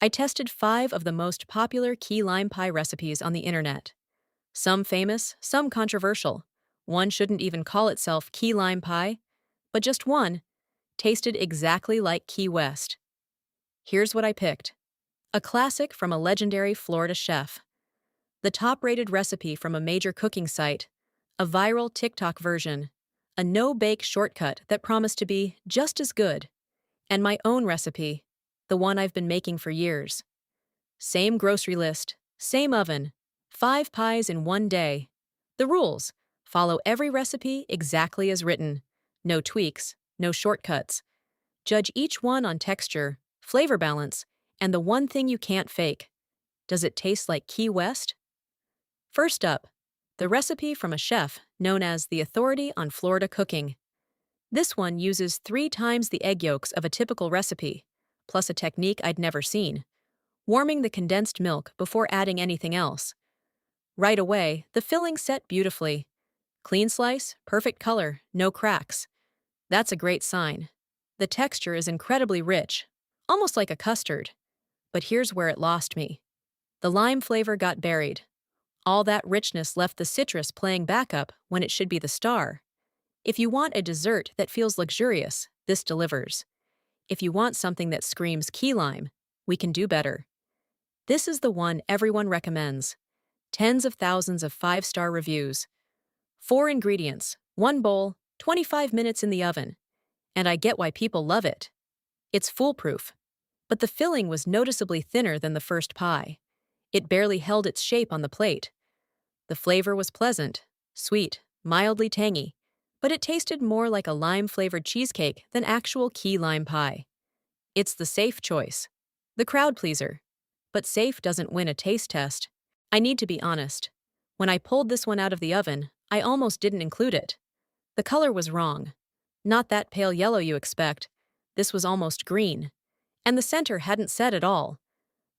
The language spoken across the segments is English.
I tested 5 of the most popular key lime pie recipes on the internet. Some famous, some controversial. One shouldn't even call itself key lime pie, but just one tasted exactly like Key West. Here's what I picked. A classic from a legendary Florida chef. The top-rated recipe from a major cooking site. A viral TikTok version. A no-bake shortcut that promised to be just as good. And my own recipe, the one I've been making for years. Same grocery list, same oven, 5 pies in one day. The rules: follow every recipe exactly as written. No tweaks, no shortcuts. Judge each one on texture, flavor balance, and the one thing you can't fake. Does it taste like Key West? First up, the recipe from a chef known as the authority on Florida cooking. This one uses 3 times the egg yolks of a typical recipe, plus a technique I'd never seen: warming the condensed milk before adding anything else. Right away, the filling set beautifully. Clean slice, perfect color, no cracks. That's a great sign. The texture is incredibly rich, almost like a custard. But here's where it lost me. The lime flavor got buried. All that richness left the citrus playing backup when it should be the star. If you want a dessert that feels luxurious, this delivers. If you want something that screams key lime, we can do better. This is the one everyone recommends. Tens of thousands of 5-star reviews. 4 ingredients, 1 bowl, 25 minutes in the oven. And I get why people love it. It's foolproof. But the filling was noticeably thinner than the first pie. It barely held its shape on the plate. The flavor was pleasant, sweet, mildly tangy, but it tasted more like a lime-flavored cheesecake than actual key lime pie. It's the safe choice. The crowd pleaser. But safe doesn't win a taste test. I need to be honest. When I pulled this one out of the oven, I almost didn't include it. The color was wrong. Not that pale yellow you expect. This was almost green. And the center hadn't set at all.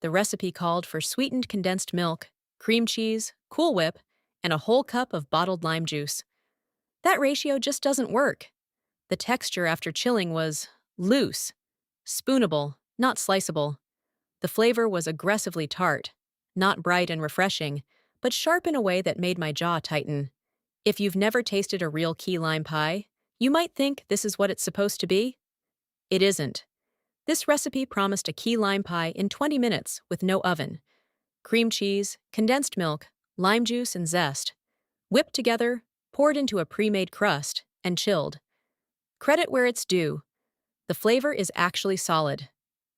The recipe called for sweetened condensed milk, cream cheese, Cool Whip, and a whole cup of bottled lime juice. That ratio just doesn't work. The texture after chilling was loose, spoonable, not sliceable. The flavor was aggressively tart, not bright and refreshing, but sharp in a way that made my jaw tighten. If you've never tasted a real key lime pie, you might think this is what it's supposed to be. It isn't. This recipe promised a key lime pie in 20 minutes with no oven. Cream cheese, condensed milk, lime juice, and zest. Whipped together, poured into a pre-made crust, and chilled. Credit where it's due. The flavor is actually solid.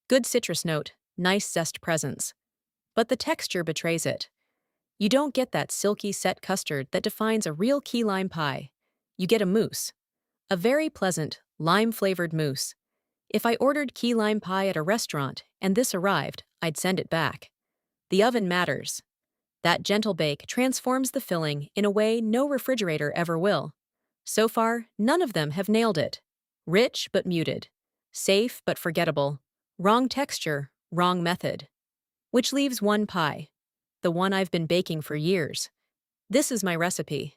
Good citrus note, nice zest presence. But the texture betrays it. You don't get that silky set custard that defines a real key lime pie. You get a mousse. A very pleasant, lime-flavored mousse. If I ordered key lime pie at a restaurant and this arrived, I'd send it back. The oven matters. That gentle bake transforms the filling in a way no refrigerator ever will. So far, none of them have nailed it. Rich but muted. Safe but forgettable. Wrong texture, wrong method. Which leaves one pie. The one I've been baking for years. This is my recipe.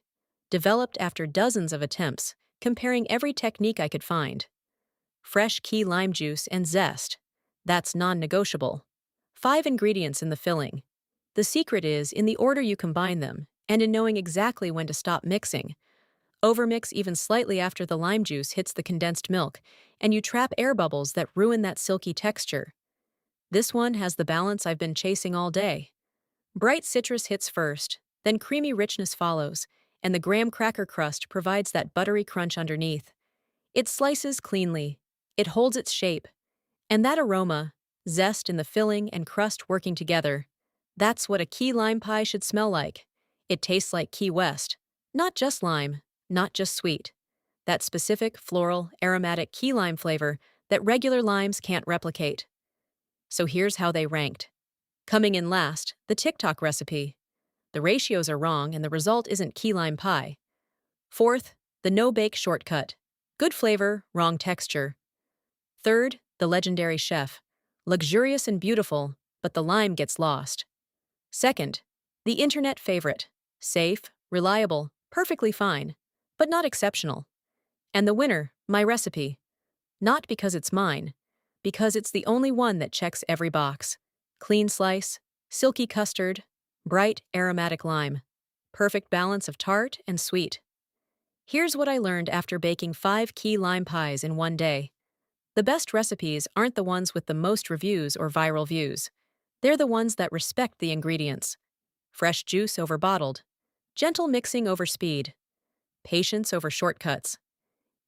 Developed after dozens of attempts, comparing every technique I could find. Fresh key lime juice and zest. That's non-negotiable. 5 ingredients in the filling. The secret is in the order you combine them, and in knowing exactly when to stop mixing. Overmix even slightly after the lime juice hits the condensed milk, and you trap air bubbles that ruin that silky texture. This one has the balance I've been chasing all day. Bright citrus hits first, then creamy richness follows, and the graham cracker crust provides that buttery crunch underneath. It slices cleanly. It holds its shape. And that aroma, zest in the filling and crust working together, that's what a key lime pie should smell like. It tastes like Key West. Not just lime, not just sweet. That specific, floral, aromatic key lime flavor that regular limes can't replicate. So here's how they ranked. Coming in last, the TikTok recipe. The ratios are wrong and the result isn't key lime pie. Fourth, the no-bake shortcut. Good flavor, wrong texture. Third, the legendary chef. Luxurious and beautiful, but the lime gets lost. Second, the internet favorite. Safe, reliable, perfectly fine, but not exceptional. And the winner, my recipe. Not because it's mine, because it's the only one that checks every box. Clean slice, silky custard, bright aromatic lime. Perfect balance of tart and sweet. Here's what I learned after baking 5 key lime pies in one day. The best recipes aren't the ones with the most reviews or viral views. They're the ones that respect the ingredients. Fresh juice over bottled. Gentle mixing over speed. Patience over shortcuts.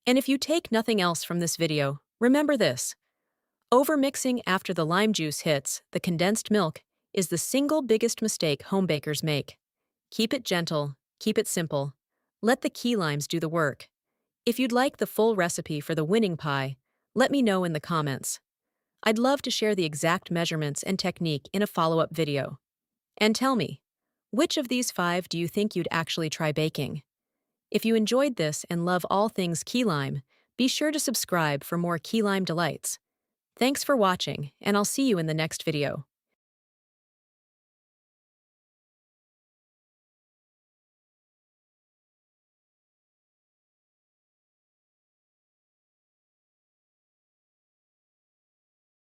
And if you take nothing else from this video, remember this. Overmixing after the lime juice hits the condensed milk is the single biggest mistake home bakers make. Keep it gentle, keep it simple. Let the key limes do the work. If you'd like the full recipe for the winning pie, let me know in the comments. I'd love to share the exact measurements and technique in a follow-up video. And tell me, which of these 5 do you think you'd actually try baking? If you enjoyed this and love all things key lime, be sure to subscribe for more key lime delights. Thanks for watching, and I'll see you in the next video.